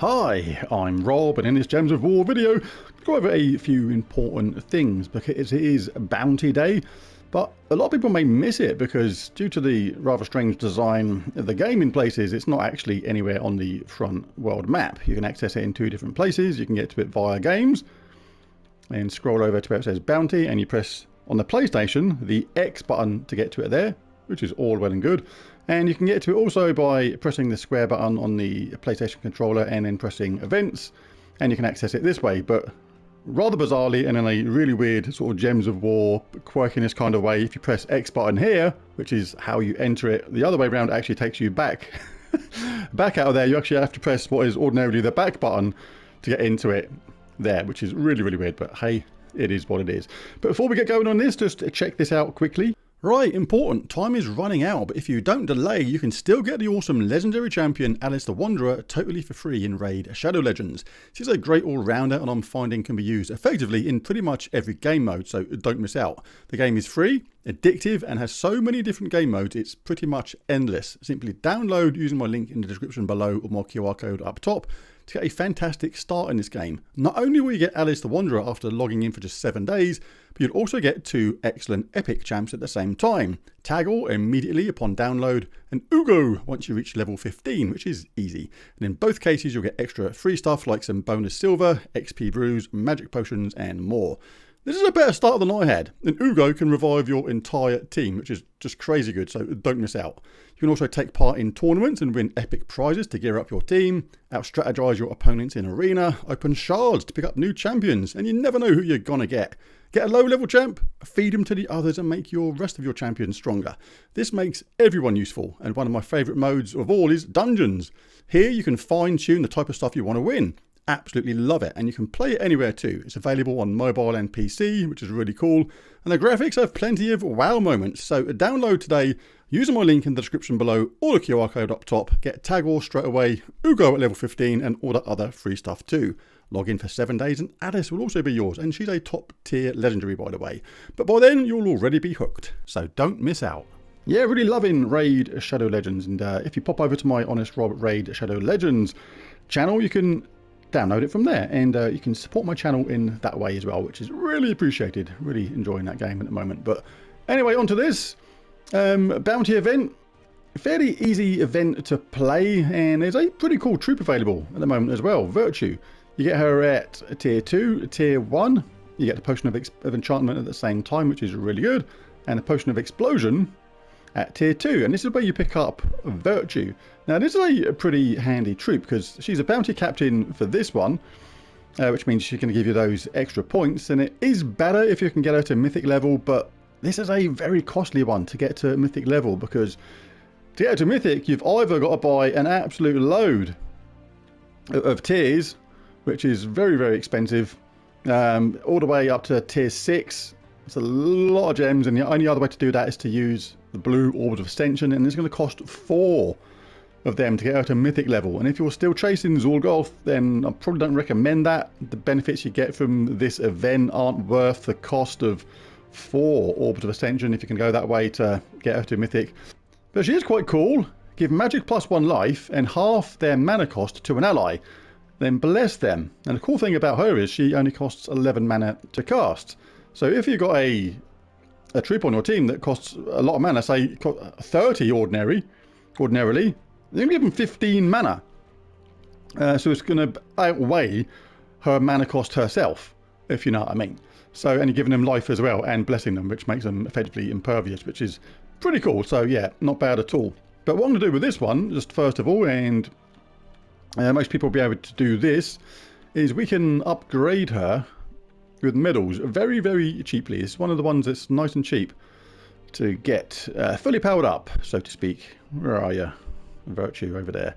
Hi, I'm Rob, and in this Gems of War video, I'll go over a few important things because it is Bounty Day, but a lot of people may miss it because due to the rather strange design of the game in places, it's not actually anywhere on the front world map. You can access it in two different places. You can get to it via games and scroll over to where it says Bounty, and you press on the PlayStation the X button to get to it there, which is all well and good. And you can get to it also by pressing the square button on the PlayStation controller and then pressing events, and you can access it this way. But rather bizarrely and in a really weird sort of Gems of War quirkiness kind of way, if you press X button here, which is how you enter it, the other way around actually takes you back back out of there. You actually have to press what is ordinarily the back button to get into it there, which is really weird, but hey, it is what it is. But before we get going on this, just check this out quickly. Right, important, time is running out, but if you don't delay, you can still get the awesome legendary champion Alice the Wanderer totally for free in Raid Shadow Legends. She's a great all-rounder and I'm finding can be used effectively in pretty much every game mode, so don't miss out. The game is free, addictive, and has so many different game modes, it's pretty much endless. Simply download using my link in the description below or my QR code up top to get a fantastic start in this game. Not only will you get Alice the Wanderer after logging in for just 7 days, but you'll also get 2 excellent epic champs at the same time. Taggle immediately upon download, and Ugo once you reach level 15, which is easy. And in both cases you'll get extra free stuff like some bonus silver, XP brews, magic potions, and more. This is a better start than I had, and Ugo can revive your entire team, which is just crazy good, so don't miss out. You can also take part in tournaments and win epic prizes to gear up your team, out-strategize your opponents in arena, open shards to pick up new champions, and you never know who you're gonna get. Get a low-level champ, feed them to the others, and make your rest of your champions stronger. This makes everyone useful, and one of my favourite modes of all is dungeons. Here you can fine-tune the type of stuff you want to win. Absolutely love it, and you can play it anywhere too. It's available on mobile and PC, which is really cool, and the graphics have plenty of wow moments. So download today using my link in the description below or the QR code up top. Get Taggle straight away, Ugo at level 15, and all that other free stuff too. Log in for 7 days and Alice will also be yours, and she's a top tier legendary by the way. But by then you'll already be hooked, so don't miss out. Yeah, really loving Raid Shadow Legends, and if you pop over to my Honest Rob Raid Shadow Legends channel, you can download it from there, and you can support my channel in that way as well, which is really appreciated. Really enjoying that game at the moment. But anyway, on to this bounty event. Fairly easy event to play, and there's a pretty cool troop available at the moment as well, Virtue. You get her at tier 2, tier 1. You get the potion of enchantment at the same time, which is really good, and the potion of explosion at tier 2, and this is where you pick up Virtue. Now this is a pretty handy troop because she's a bounty captain for this one, which means she's going to give you those extra points, and it is better if you can get her to mythic level, but this is a very costly one to get to mythic level, because to get her to mythic you've either got to buy an absolute load of tiers, which is very expensive, all the way up to tier 6. It's a lot of gems, and the only other way to do that is to use the blue orbs of ascension, and it's going to cost 4 of them to get out to mythic level. And if you're still chasing Zorgolf, then I probably don't recommend that. The benefits you get from this event aren't worth the cost of 4 orbs of ascension if you can go that way to get out to mythic. But she is quite cool. Give magic +1 life and half their mana cost to an ally, then bless them. And the cool thing about her is she only costs 11 mana to cast. So if you've got a troop on your team that costs a lot of mana, say 30 ordinarily, you're going to give them 15 mana. So it's going to outweigh her mana cost herself, if you know what I mean. So, and you're giving them life as well and blessing them, which makes them effectively impervious, which is pretty cool. So yeah, not bad at all. But what I'm going to do with this one, just first of all, and most people will be able to do this, is we can upgrade her with medals very cheaply. It's one of the ones that's nice and cheap to get fully powered up, so to speak. Where are you? Virtue over there.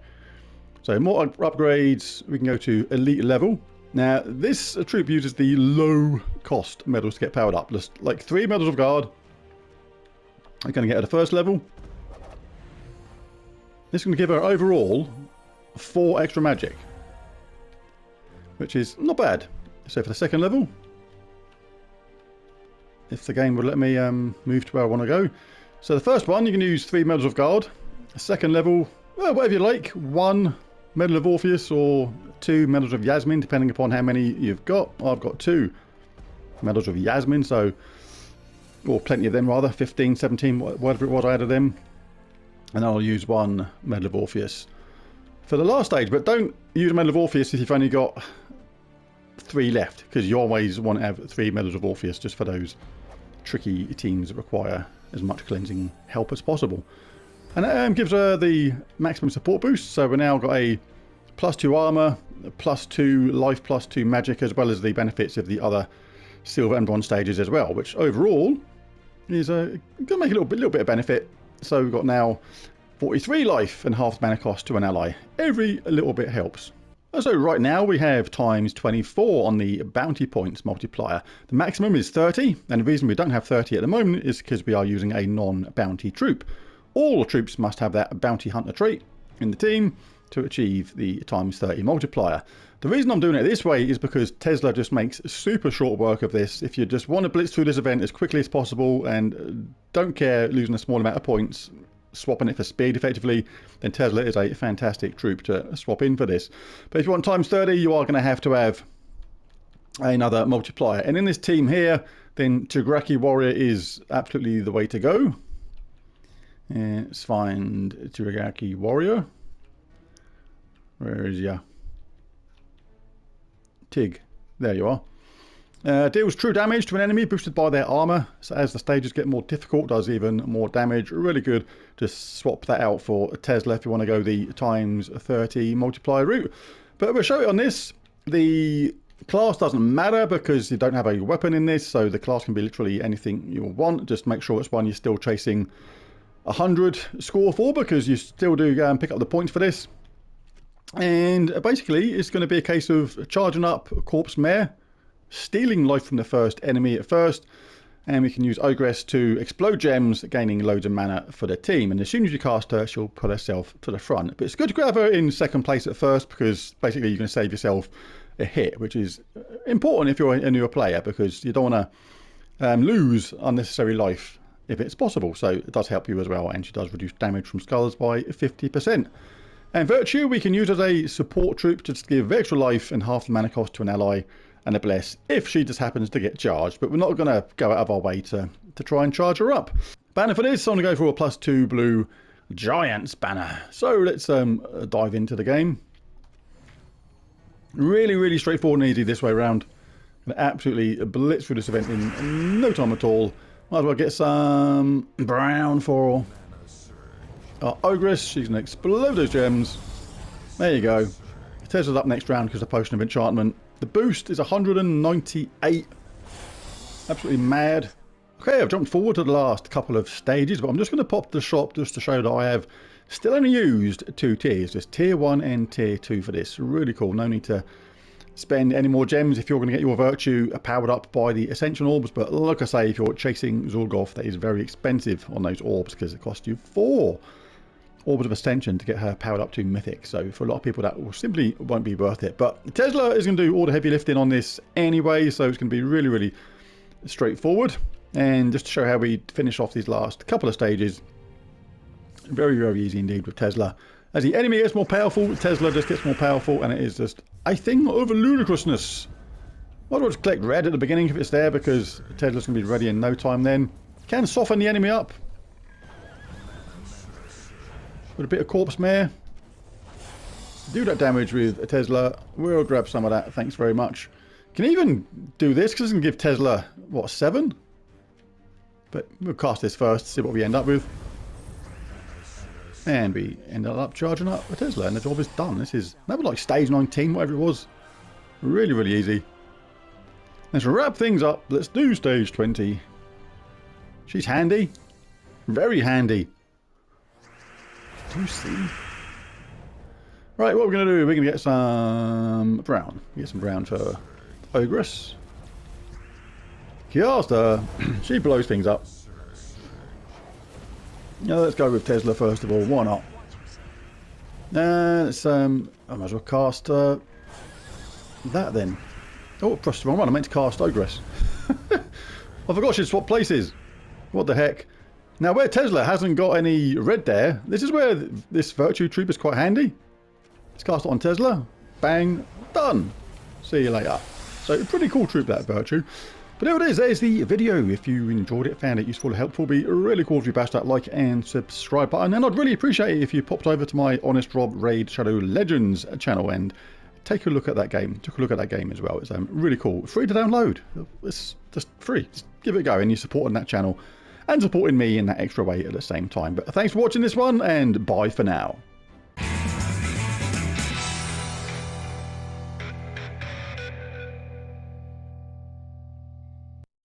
So more upgrades, we can go to elite level. Now this troop uses the low cost medals to get powered up. Just like 3 medals of guard. I'm going to get her to first level. This is going to give her overall 4 extra magic, which is not bad. So for the second level, if the game would let me move to where I want to go. So the first one, you can use 3 medals of guard. The second level, well, whatever you like, 1 Medal of Orpheus or 2 medals of Yasmin, depending upon how many you've got. I've got 2 medals of Yasmin, so, or plenty of them rather, 15, 17, whatever it was I added them. And I'll use 1 medal of Orpheus for the last stage, but don't use a medal of Orpheus if you've only got 3 left, because you always want to have 3 medals of Orpheus just for those tricky teams that require as much cleansing help as possible. And it gives her the maximum support boost, so we've now got a +2 armor, +2 life, +2 magic, as well as the benefits of the other silver and bronze stages as well, which overall is going to make a little bit of benefit. So we've got now 43 life and half the mana cost to an ally. Every little bit helps. So right now we have times 24 on the bounty points multiplier. The maximum is 30, and the reason we don't have 30 at the moment is because we are using a non-bounty troop. All troops must have that bounty hunter trait in the team to achieve the times 30 multiplier. The reason I'm doing it this way is because Tesla just makes super short work of this. If you just want to blitz through this event as quickly as possible and don't care losing a small amount of points, swapping it for speed effectively, then Tesla is a fantastic troop to swap in for this. But if you want times 30, you are going to have another multiplier. And in this team here, then Tagraki Warrior is absolutely the way to go. Let's find Tagraki Warrior. Where is ya? Tig. There you are. Deals true damage to an enemy boosted by their armor. So as the stages get more difficult, does even more damage. Really good. Just swap that out for Tesla if you want to go the times 30 multiplier route. But we'll show it on this. The class doesn't matter because you don't have a weapon in this, so the class can be literally anything you want. Just make sure it's one you're still chasing 100 score for, because you still do pick up the points for this. And basically it's going to be a case of charging up Corpse Mare, stealing life from the first enemy at first, and we can use Ogress to explode gems, gaining loads of mana for the team. And as soon as you cast her, she'll put herself to the front. But it's good to grab her in second place at first, because basically you're going to save yourself a hit, which is important if you're a newer player, because you don't want to lose unnecessary life if it's possible. So it does help you as well, and she does reduce damage from skulls by 50%. And Virtue we can use as a support troop to just give extra life and half the mana cost to an ally, and a bless if she just happens to get charged. But we're not going to go out of our way to try and charge her up. Banner for this, I'm going to go for a +2 blue Giants banner. So let's dive into the game. Really straightforward and easy this way around. Going to absolutely blitz through this event in no time at all. Might as well get some brown for our Ogress. She's going to explode those gems. There you go. Tesla's up next round because of the Potion of Enchantment. The boost is 198. Absolutely mad. Okay, I've jumped forward to the last couple of stages, but I'm just going to pop the shop just to show that I have still only used 2 tiers. Just tier 1 and tier 2 for this. Really cool. No need to spend any more gems if you're going to get your Virtue powered up by the Ascension Orbs. But like I say, if you're chasing Zul'Goth, that is very expensive on those orbs because it costs you 4 Orbs of Ascension to get her powered up to Mythic. So for a lot of people that will simply won't be worth it. But Tesla is going to do all the heavy lifting on this anyway, so it's going to be really straightforward. And just to show how we finish off these last couple of stages, very easy indeed with Tesla. As the enemy gets more powerful, Tesla just gets more powerful, and it is just a thing of ludicrousness. Might as well just collect red at the beginning if it's there, because Tesla's going to be ready in no time then. Can soften the enemy up with a bit of Corpse Mare. Do that damage with a Tesla. We'll grab some of that, thanks very much. Can even do this because it can give Tesla, what, 7? But we'll cast this first, see what we end up with. And we ended up charging up a Tesla, and the job is done. That was like stage 19, whatever it was. Really easy. Let's wrap things up. Let's do stage 20. She's handy. Very handy. Do you see? Right, what we're going to do, we're going to get some brown. Get some brown for Ogress. Kiasta, she blows things up. Now let's go with Tesla first of all. Why not? Let's I might as well cast that then. Oh, pressed the wrong one. I meant to cast Ogress. I forgot she'd swap places. What the heck? Now where Tesla hasn't got any red there, this is where this Virtue troop is quite handy. Let's cast it on Tesla. bang, done. See you later. So pretty cool troop that, Virtue. But there it is, there's the video. If you enjoyed it, found it useful or helpful, it'd be really cool if you bashed that like and subscribe button. And I'd really appreciate it if you popped over to my Honest Rob Raid Shadow Legends channel and take a look at that game. Took a look at that game as well. It's really cool. Free to download. It's just free. Just give it a go, and you're supporting that channel and supporting me in that extra way at the same time. But thanks for watching this one, and bye for now.